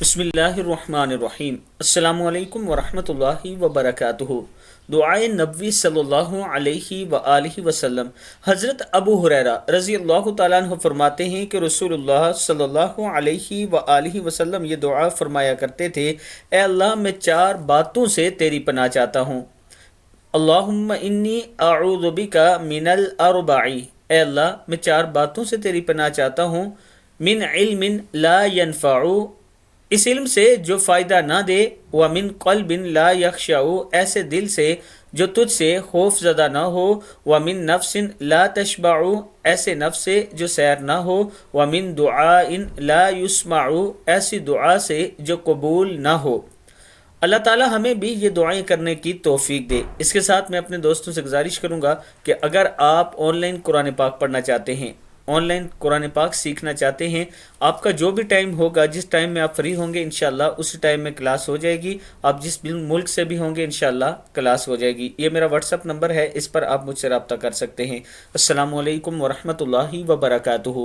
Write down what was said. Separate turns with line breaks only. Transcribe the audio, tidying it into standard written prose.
بسم اللہ الرحمن الرحیم۔ السلام علیکم ورحمۃ اللہ وبرکاتہ۔ دعائے نبوی صلی اللہ علیہ وآلہ وسلم۔ حضرت ابو ہریرہ رضی اللہ تعالیٰ عنہ فرماتے ہیں کہ رسول اللہ صلی اللہ علیہ وآلہ وسلم یہ دعا فرمایا کرتے تھے: اے اللہ، میں چار باتوں سے تیری پناہ چاہتا ہوں۔ اللہم انی اعوذ بک من الاربع، اے اللہ میں چار باتوں سے تیری پناہ چاہتا ہوں: من علم لا ينفع، اس علم سے جو فائدہ نہ دے، ومن قلب لا یخشع، ایسے دل سے جو تجھ سے خوف زدہ نہ ہو، ومن نفس لا تشبع، ایسے نفس سے جو سیر نہ ہو، ومن دعاء لا یسمع، ایسی دعا سے جو قبول نہ ہو۔ اللہ تعالی ہمیں بھی یہ دعائیں کرنے کی توفیق دے۔ اس کے ساتھ میں اپنے دوستوں سے گزارش کروں گا کہ اگر آپ آن لائن قرآن پاک پڑھنا چاہتے ہیں، آن لائن قرآن پاک سیکھنا چاہتے ہیں، آپ کا جو بھی ٹائم ہوگا، جس ٹائم میں آپ فری ہوں گے انشاءاللہ اسی ٹائم میں کلاس ہو جائے گی۔ آپ جس ملک سے بھی ہوں گے انشاءاللہ کلاس ہو جائے گی۔ یہ میرا واٹس ایپ نمبر ہے، اس پر آپ مجھ سے رابطہ کر سکتے ہیں۔ السلام علیکم ورحمۃ اللہ وبرکاتہ۔